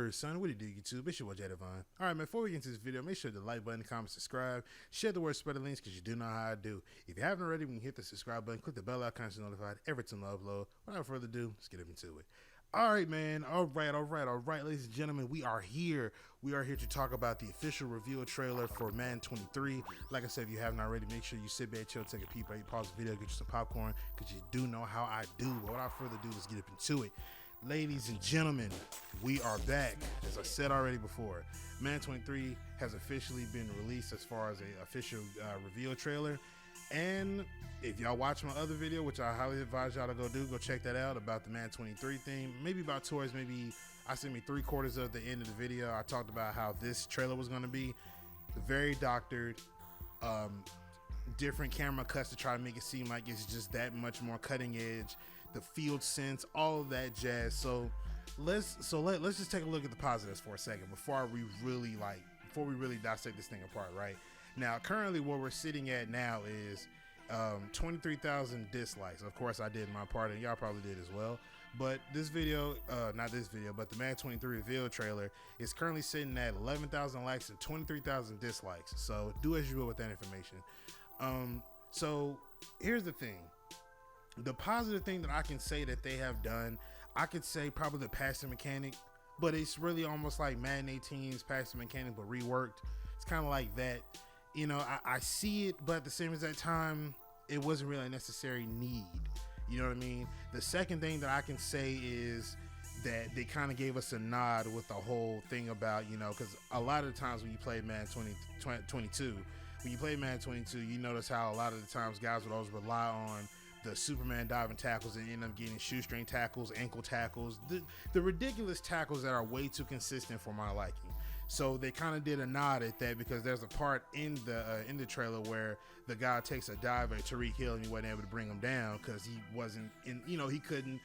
word, son? What do you do, YouTube? It's your boy, Jadavon. All right, man, before we get into this video, make sure to like button, comment, subscribe, share the word, spread the links, because you do know how I do. If you haven't already, when you hit the subscribe button, click the bell icon to be notified every time I upload. Without further ado, let's get into it. All right, man. All right, ladies and gentlemen, we are here. We are here to talk about the official reveal trailer for Madden 23. Like I said, if you haven't already, make sure you sit back, chill, take a peep, pause the video, get you some popcorn, because you do know how I do. But without further ado, let's get up into it. Ladies and gentlemen, we are back. As I said already before, Madden 23 has officially been released as far as an official reveal trailer. And if y'all watch my other video, which I highly advise y'all to go check that out, about the Madden 23 thing. Maybe about towards I said 3/4 of the end of the video, I talked about how this trailer was going to be very doctored, different camera cuts to try to make it seem like it's just that much more cutting edge, the field sense, all of that jazz. So let's just take a look at the positives for a second before we really dissect this thing apart. Right now, currently what we're sitting at now is 23,000 dislikes. Of course I did my part, and y'all probably did as well. But this video, not this video, but the Madden 23 reveal trailer is currently sitting at 11,000 likes and 23,000 dislikes. So do as you will with that information. So here's the thing. The positive thing that I can say that they have done, I could say probably the passing mechanic, but it's really almost like Madden 18's passing mechanic, but reworked. It's kind of like that. You know, I see it, but at the same exact time, it wasn't really a necessary need. You know what I mean? The second thing that I can say is that they kind of gave us a nod with the whole thing about, you know, because a lot of the times when you play Madden 22, when you play Madden 22, you notice how a lot of the times guys would always rely on the Superman diving tackles and end up getting shoestring tackles, ankle tackles, the ridiculous tackles that are way too consistent for my liking. So they kind of did a nod at that, because there's a part in the trailer where the guy takes a dive at Tariq Hill and he wasn't able to bring him down because he wasn't in, you know, he couldn't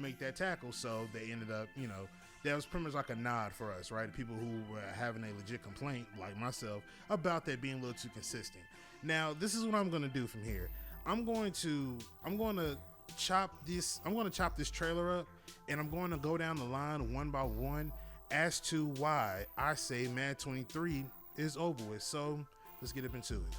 make that tackle. So they ended up, you know, that was pretty much like a nod for us, right? People who were having a legit complaint like myself about that being a little too consistent. Now, this is what I'm going to do from here. I'm going to chop this trailer up, and I'm going to go down the line one by one as to why I say Madden 23 is over with. So let's get up into it.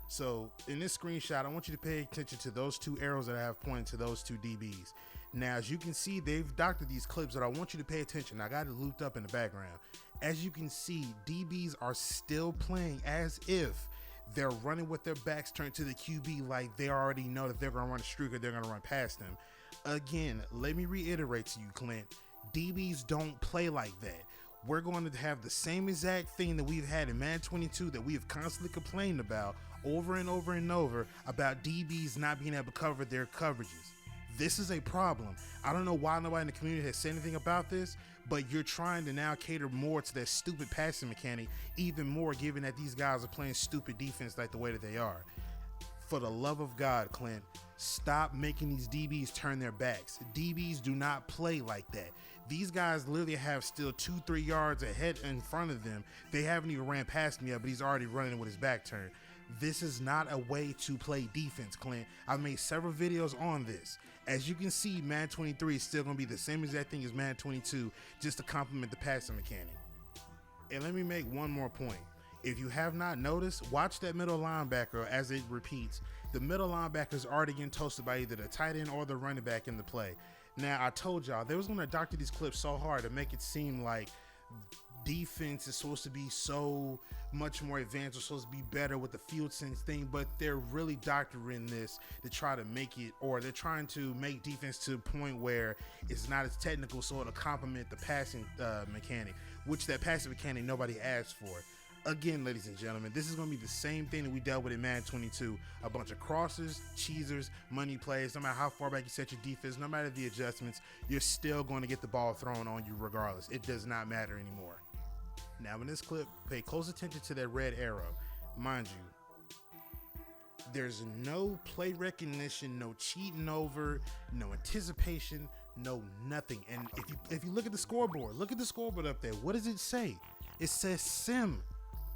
So in this screenshot, I want you to pay attention to those two arrows that I have pointing to those two DBs. Now, as you can see, they've doctored these clips, but I want you to pay attention. I got it looped up in the background. As you can see, DBs are still playing as if they're running with their backs turned to the QB, like they already know that they're going to run a streak or they're going to run past them. Again, let me reiterate to you, Clint, DBs don't play like that. We're going to have the same exact thing that we've had in Madden 22 that we have constantly complained about over and over and over, about DBs not being able to cover their coverages. This is a problem. I don't know why nobody in the community has said anything about this, but you're trying to now cater more to that stupid passing mechanic, even more given that these guys are playing stupid defense like the way that they are. For the love of God, Clint, stop making these DBs turn their backs. DBs do not play like that. These guys literally have still 2-3 yards ahead in front of them. They haven't even ran past me yet, but he's already running with his back turned. This is not a way to play defense, Clint. I've made several videos on this. As you can see, Madden 23 is still going to be the same exact thing as Madden 22, just to complement the passing mechanic. And let me make one more point. If you have not noticed, watch that middle linebacker as it repeats. The middle linebacker is already getting toasted by either the tight end or the running back in the play. Now, I told y'all they was going to doctor these clips so hard to make it seem like defense is supposed to be so much more advanced, or supposed to be better with the field sense thing, but they're really doctoring this to try to make it, or they're trying to make defense to a point where it's not as technical, so it'll complement the passing mechanic, which that passing mechanic nobody asked for. Again, ladies and gentlemen, this is going to be the same thing that we dealt with in Madden 22. A bunch of crosses, cheesers, money plays. No matter how far back you set your defense, no matter the adjustments, you're still going to get the ball thrown on you regardless. It does not matter anymore. Now, in this clip, pay close attention to that red arrow. Mind you, there's no play recognition, no cheating over, no anticipation, no nothing. And if you look at the scoreboard, look at the scoreboard up there. What does it say? It says sim.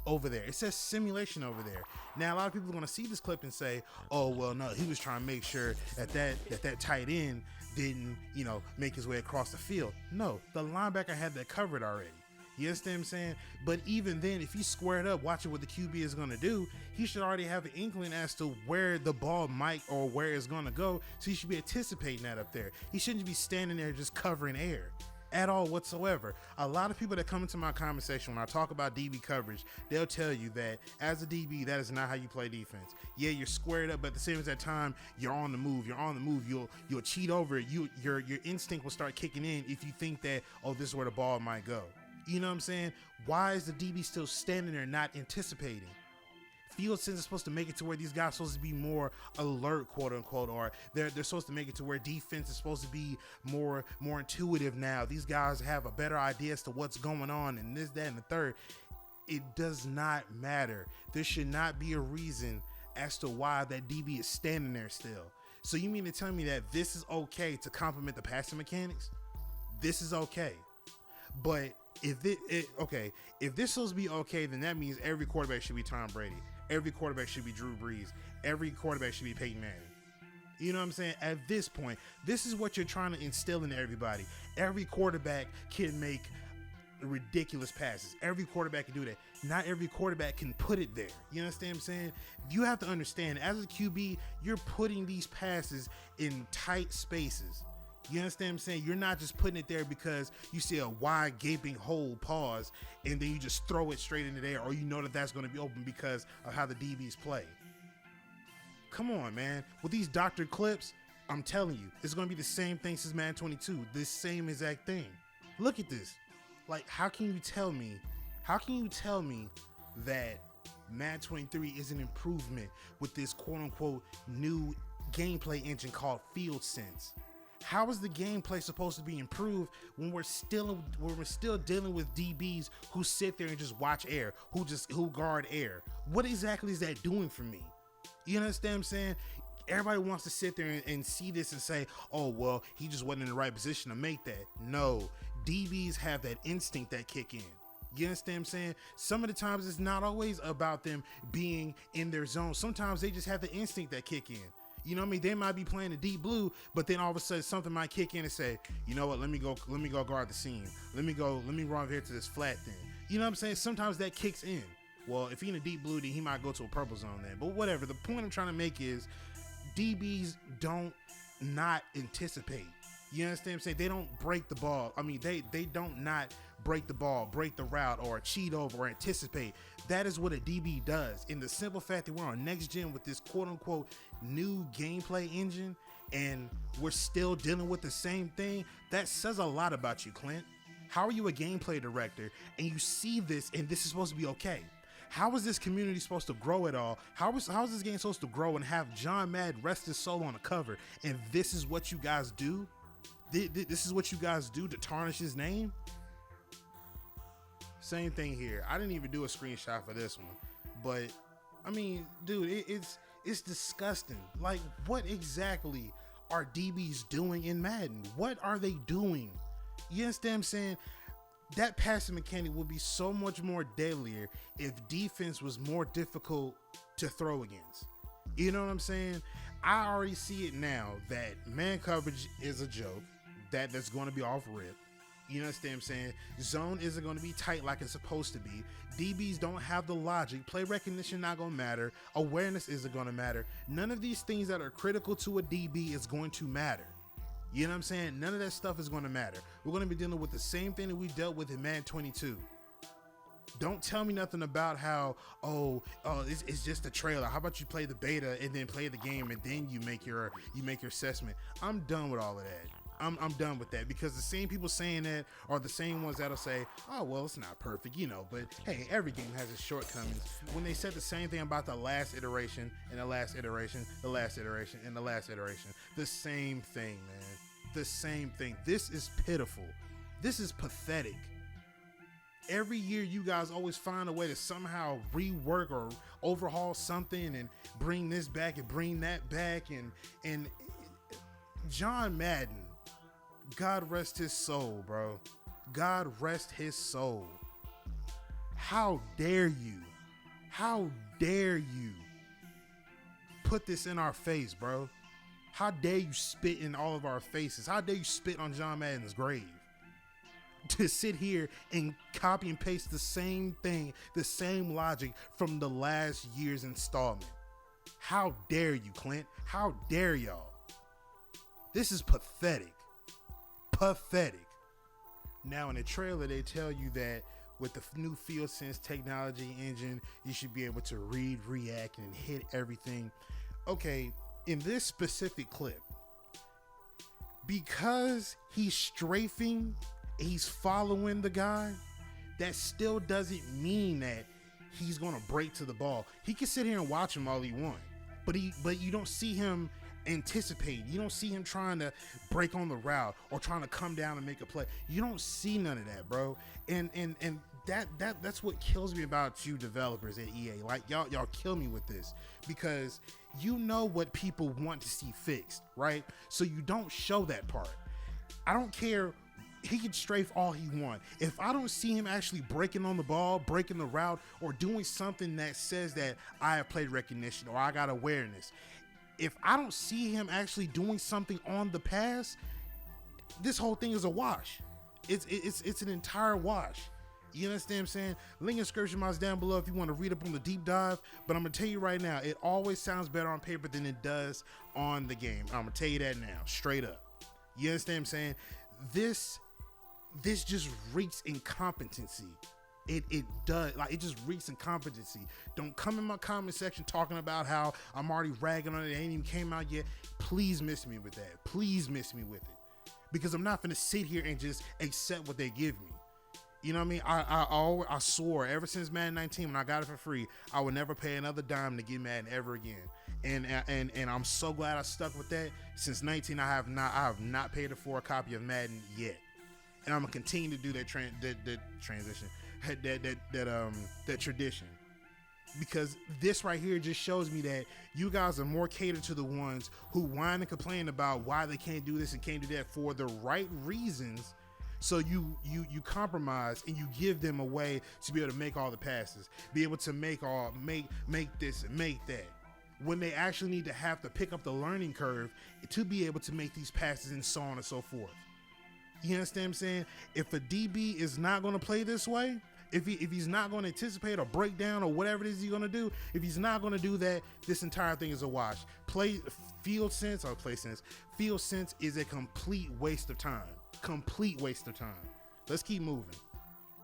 over there. It says simulation over there. Now a lot of people are going to see this clip and say, oh well, no, he was trying to make sure that tight end didn't, make his way across the field. No, the linebacker had that covered already. You understand what I'm saying? But even then, if he's squared up watching what the QB is going to do, he should already have an inkling as to where the ball might or where it's going to go. So he should be anticipating that up there. He shouldn't be standing there just covering air at all whatsoever. A lot of people that come into my conversation when I talk about DB coverage, they'll tell you that as a DB, that is not how you play defense. Yeah, you're squared up, but at the same time, you're on the move. You'll cheat over it. Your instinct will start kicking in if you think that, oh, this is where the ball might go. You know what I'm saying? Why is the DB still standing there not anticipating? Field sense is supposed to make it to where these guys are supposed to be more alert, quote unquote, or they're supposed to make it to where defense is supposed to be more intuitive now. These guys have a better idea as to what's going on and this, that, and the third. It does not matter. There should not be a reason as to why that DB is standing there still. So you mean to tell me that this is okay to complement the passing mechanics? This is okay. But if this is supposed to be okay, then that means every quarterback should be Tom Brady. Every quarterback should be Drew Brees. Every quarterback should be Peyton Manning. You know what I'm saying? At this point, this is what you're trying to instill into everybody. Every quarterback can make ridiculous passes. Every quarterback can do that. Not every quarterback can put it there. You understand what I'm saying? You have to understand, as a QB, you're putting these passes in tight spaces. You understand what I'm saying? You're not just putting it there because you see a wide gaping hole, pause, and then you just throw it straight into there, or you know that that's going to be open because of how the DBs play. Come on, man. With these doctored clips, I'm telling you, it's going to be the same thing since Madden 22. This same exact thing. Look at this. Like, how can you tell me that Madden 23 is an improvement with this quote-unquote new gameplay engine called Field Sense? How is the gameplay supposed to be improved when we're still dealing with DBs who sit there and just watch air, who guard air? What exactly is that doing for me? You understand what I'm saying? Everybody wants to sit there and see this and say, oh, well, he just wasn't in the right position to make that. No, DBs have that instinct that kick in. You understand what I'm saying? Some of the times it's not always about them being in their zone. Sometimes they just have the instinct that kick in. You know what I mean? They might be playing the deep blue, but then all of a sudden something might kick in and say, you know what? Let me go guard the seam. Let me run over here to this flat thing. You know what I'm saying? Sometimes that kicks in. Well, if he's in a deep blue, then he might go to a purple zone then. But whatever. The point I'm trying to make is DBs don't not anticipate. You understand what I'm saying? They don't break the ball. I mean, they don't not break the ball, break the route, or cheat over, or anticipate. That is what a DB does. In the simple fact that we're on next gen with this quote-unquote new gameplay engine, and we're still dealing with the same thing, that says a lot about you, Clint. How are you a gameplay director, and you see this, and this is supposed to be okay? How is this community supposed to grow at all? How is this game supposed to grow and have John Madden rest his soul on the cover, and this is what you guys do? This is what you guys do to tarnish his name? Same thing here. I didn't even do a screenshot for this one, but I mean, dude, it's disgusting. Like, what exactly are DBs doing in Madden? What are they doing? You understand what I'm saying? That passing mechanic would be so much more deadlier if defense was more difficult to throw against. You know what I'm saying? I already see it now that man coverage is a joke. That's going to be off rip. You understand what I'm saying? Zone isn't going to be tight like it's supposed to be. DBs don't have the logic. Play recognition not going to matter. Awareness isn't going to matter. None of these things that are critical to a DB is going to matter. You know what I'm saying? None of that stuff is going to matter. We're going to be dealing with the same thing that we dealt with in Madden 22. Don't tell me nothing about how, it's just a trailer. How about you play the beta and then play the game and then you make your assessment. I'm done with all of that. I'm done with that, because the same people saying that are the same ones that'll say, oh, well, it's not perfect, but hey, every game has its shortcomings. When they said the same thing about the last iteration and the last iteration, the last iteration and the last iteration, the same thing, man. The same thing. This is pitiful. This is pathetic. Every year you guys always find a way to somehow rework or overhaul something and bring this back and bring that back, and John Madden, God rest his soul, bro. God rest his soul. How dare you? How dare you put this in our face, bro? How dare you spit in all of our faces? How dare you spit on John Madden's grave? To sit here and copy and paste the same thing, the same logic from the last year's installment. How dare you, Clint? How dare y'all? This is pathetic. Pathetic. Now in the trailer, they tell you that with the new field sense technology engine, you should be able to read, react, and hit everything. Okay, in this specific clip, because he's strafing, he's following the guy, that still doesn't mean that he's gonna break to the ball. He can sit here and watch him all he wants, but you don't see him anticipating. You don't see him trying to break on the route or trying to come down and make a play. You don't see none of that, bro. And that's what kills me about you developers at EA. Like y'all kill me with this, because you know what people want to see fixed, right? So you don't show that part. I don't care. He can strafe all he wants. If I don't see him actually breaking on the ball, breaking the route, or doing something that says that I have play recognition or I got awareness, if I don't see him actually doing something on the pass, this whole thing is a wash. It's an entire wash. You understand what I'm saying? Link in description box down below if you want to read up on the deep dive. But I'm gonna tell you right now, it always sounds better on paper than it does on the game. I'm gonna tell you that now, straight up. You understand what I'm saying? This just reeks incompetency. It does. Like, it just reeks incompetency. Don't come in my comment section talking about how I'm already ragging on it. It ain't even came out yet. Please miss me with that. Please miss me with it, because I'm not gonna sit here and just accept what they give me. You know what I mean? I swore ever since Madden 19, when I got it for free, I would never pay another dime to get Madden ever again. And I'm so glad I stuck with that. Since 19, I have not paid for a copy of Madden yet. And I'm gonna continue to do that transition, that tradition, because this right here just shows me that you guys are more catered to the ones who whine and complain about why they can't do this and can't do that for the right reasons. So you compromise and you give them a way to be able to make all the passes, be able to make this and make that, when they actually need to have to pick up the learning curve to be able to make these passes and so on and so forth. You understand what I'm saying? If a DB is not going to play this way, if he's not going to anticipate or break down or whatever it is he's going to do, if he's not going to do that, this entire thing is a wash. Field sense is a complete waste of time. Complete waste of time. Let's keep moving.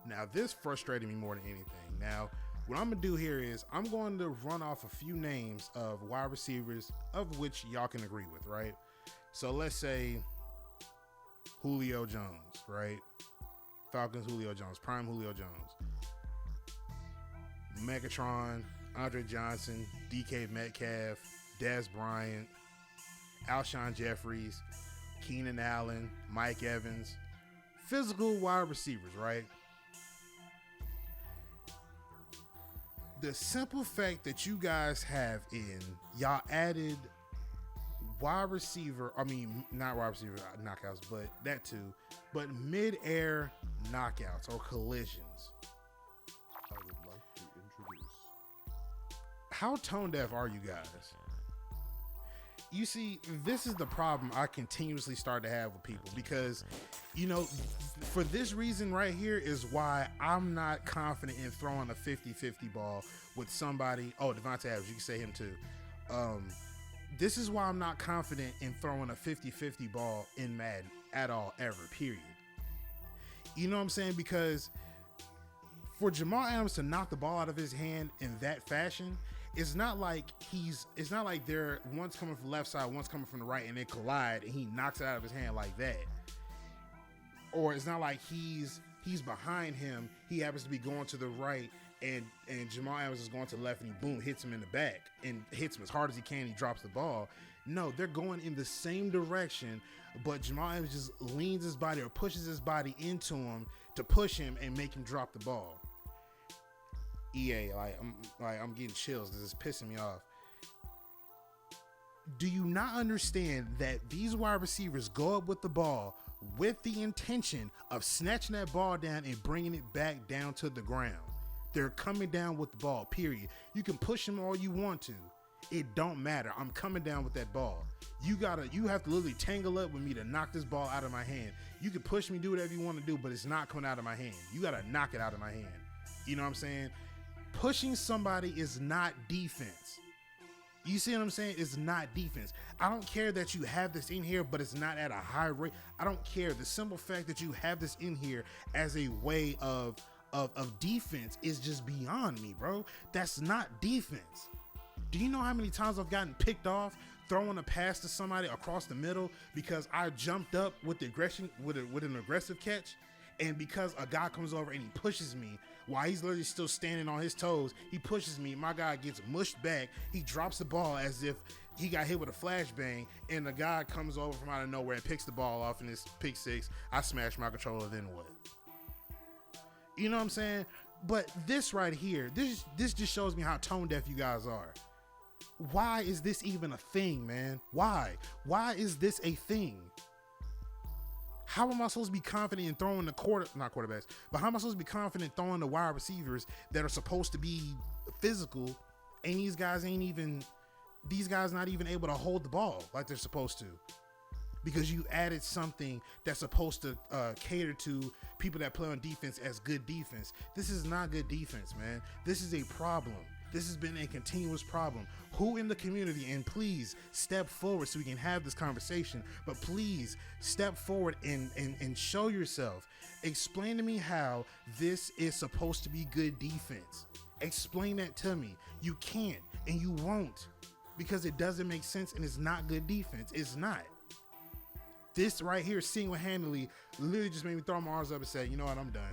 Now, this frustrated me more than anything. Now, what I'm going to do here is I'm going to run off a few names of wide receivers of which y'all can agree with, right? So let's say Julio Jones, right? Falcons, Julio Jones, prime Julio Jones. Megatron, Andre Johnson, DK Metcalf, Dez Bryant, Alshon Jeffries, Keenan Allen, Mike Evans. Physical wide receivers, right? The simple fact that you guys have y'all added wide receiver, not wide receiver knockouts, but that too, but mid-air knockouts or collisions. I would like to introduce. How tone deaf are you guys? You see, this is the problem I continuously start to have with people, because, you know, for this reason right here is why I'm not confident in throwing a 50-50 ball with somebody. Oh, Devontae Adams, you can say him too. This is why I'm not confident in throwing a 50-50 ball in Madden at all, ever, period. You know what I'm saying? Because for Jamal Adams to knock the ball out of his hand in that fashion, it's not like they're one's coming from the left side, one's coming from the right, and they collide and he knocks it out of his hand like that. Or it's not like he's behind him, he happens to be going to the right, and Jamal Adams is going to the left, and he boom hits him in the back and hits him as hard as he can. He drops the ball. No, they're going in the same direction, but Jamal Adams just leans his body or pushes his body into him to push him and make him drop the ball. EA, I'm getting chills. This is pissing me off. Do you not understand that these wide receivers go up with the ball with the intention of snatching that ball down and bringing it back down to the ground? They're coming down with the ball, period. You can push them all you want to. It don't matter. I'm coming down with that ball. You have to literally tangle up with me to knock this ball out of my hand. You can push me, do whatever you want to do, but it's not coming out of my hand. You got to knock it out of my hand. You know what I'm saying? Pushing somebody is not defense. You see what I'm saying? It's not defense. I don't care that you have this in here, but it's not at a high rate. I don't care. The simple fact that you have this in here as a way of defense is just beyond me, bro. That's not defense. Do you know how many times I've gotten picked off throwing a pass to somebody across the middle because I jumped up with the aggression with an aggressive catch, and because a guy comes over and he pushes me while he's literally still standing on his toes, he pushes me, my guy gets mushed back, he drops the ball as if he got hit with a flashbang, and the guy comes over from out of nowhere and picks the ball off in this pick six. I smash my controller, then what? You know what I'm saying? But this right here, this just shows me how tone deaf you guys are. Why is this even a thing, man? Why is this a thing? How am I supposed to be confident in throwing the not quarterbacks, but how am I supposed to be confident throwing the wide receivers that are supposed to be physical, and these guys not even able to hold the ball like they're supposed to? Because you added something that's supposed to cater to people that play on defense as good defense. This is not good defense, man. This is a problem. This has been a continuous problem. Who in the community, and please step forward so we can have this conversation, but please step forward and show yourself. Explain to me how this is supposed to be good defense. Explain that to me. You can't and you won't, because it doesn't make sense and it's not good defense. It's not. This right here single-handedly literally just made me throw my arms up and say, you know what, I'm done.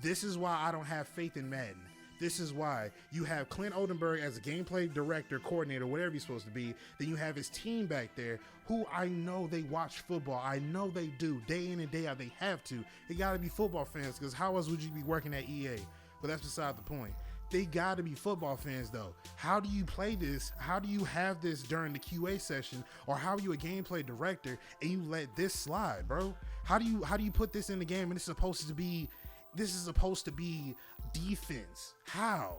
This is why I don't have faith in Madden. This is why you have Clint Oldenburg as a gameplay director, coordinator, whatever he's supposed to be. Then you have his team back there who I know they watch football. I know they do. Day in and day out, they have to. They got to be football fans, because how else would you be working at EA? But that's beside the point. They got to be football fans, though. How do you play this? How do you have this during the QA session? Or how are you a gameplay director and you let this slide, bro? How do you put this in the game and this is supposed to be defense? How?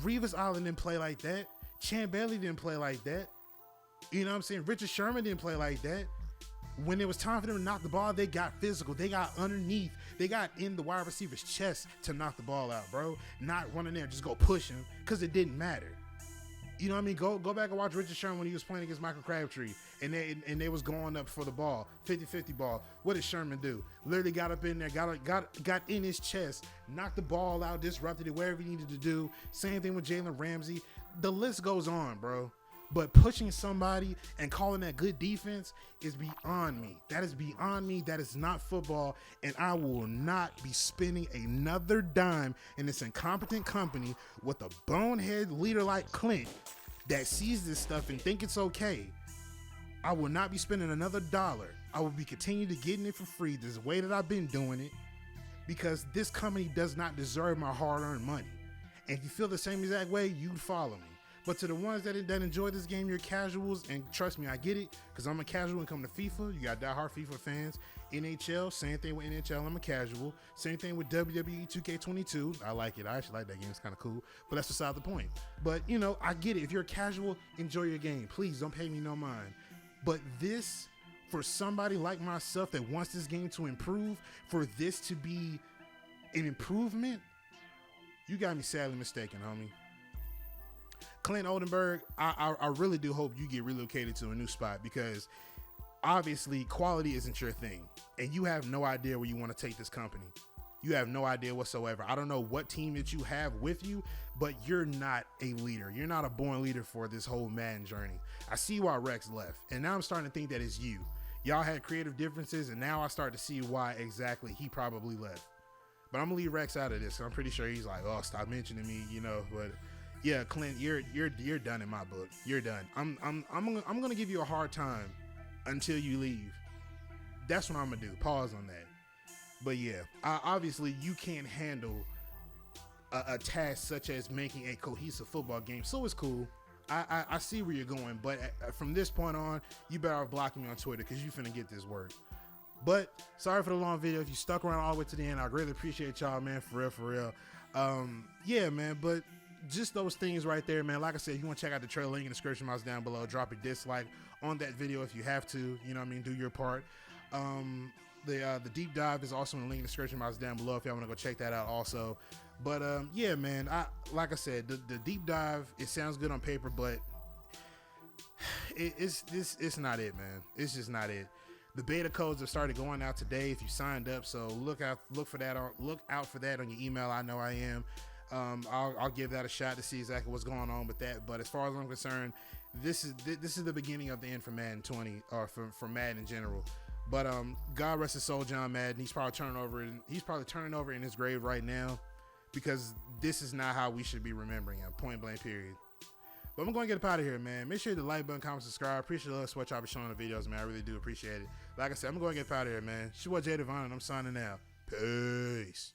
Revis Island didn't play like that. Champ Bailey didn't play like that. You know what I'm saying? Richard Sherman didn't play like that. When it was time for them to knock the ball, they got physical. They got underneath. They got in the wide receiver's chest to knock the ball out, bro. Not running there, just go push him, because it didn't matter. You know what I mean? Go back and watch Richard Sherman when he was playing against Michael Crabtree, and they was going up for the ball, 50-50 ball. What did Sherman do? Literally got up in there, got in his chest, knocked the ball out, disrupted it wherever he needed to do. Same thing with Jalen Ramsey. The list goes on, bro. But pushing somebody and calling that good defense is beyond me. That is beyond me. That is not football. And I will not be spending another dime in this incompetent company with a bonehead leader like Clint that sees this stuff and think it's okay. I will not be spending another dollar. I will be continuing to getting it for free this way that I've been doing it, because this company does not deserve my hard-earned money. And if you feel the same exact way, you'd follow me. But to the ones that enjoy this game, you're casuals, and trust me, I get it, because I'm a casual when it comes to FIFA. You got diehard FIFA fans. NHL, same thing with NHL, I'm a casual. Same thing with WWE 2K22. I like it. I actually like that game. It's kind of cool, but that's beside the point. But, you know, I get it. If you're a casual, enjoy your game. Please don't pay me no mind. But this, for somebody like myself that wants this game to improve, for this to be an improvement, you got me sadly mistaken, homie. Clint Oldenburg, I really do hope you get relocated to a new spot, because obviously quality isn't your thing, and you have no idea where you want to take this company. You have no idea whatsoever. I don't know what team that you have with you, but you're not a leader. You're not a born leader for this whole Madden journey. I see why Rex left, and now I'm starting to think that it's you. Y'all had creative differences, and now I start to see why exactly he probably left. But I'm gonna leave Rex out of this. I'm pretty sure he's like, oh, stop mentioning me, you know. But yeah, Clint, you're done in my book. You're done. I'm gonna give you a hard time until you leave. That's what I'm gonna do. Pause on that. But yeah, obviously you can't handle a task such as making a cohesive football game. So it's cool. I see where you're going, but from this point on, you better off blocking me on Twitter, because you finna get this work. But sorry for the long video. If you stuck around all the way to the end, I greatly appreciate y'all, man. For real. Yeah, man. But just those things right there, man. Like I said, if you want to check out the trailer, link in the description box down below. Drop a dislike on that video if you have to. You know what I mean? Do your part. The deep dive is also in the link in the description box down below if y'all want to go check that out also. But yeah, man. Like I said, the deep dive, it sounds good on paper, but it's not it, man. It's just not it. The beta codes have started going out today if you signed up, so look out for that on your email. I know I am. I'll give that a shot to see exactly what's going on with that. But as far as I'm concerned, this is the beginning of the end for Madden 20, or for Madden in general. But God rest his soul, John Madden. He's probably turning over in his grave right now, because this is not how we should be remembering him. Point blank, period. But I'm going to get up out of here, man. Make sure you hit the like button, comment, subscribe. Appreciate the love, what y'all be showing the videos, man. I really do appreciate it. Like I said, I'm going to get up out of here, man. It's your boy Jay Devon, and I'm signing out. Peace.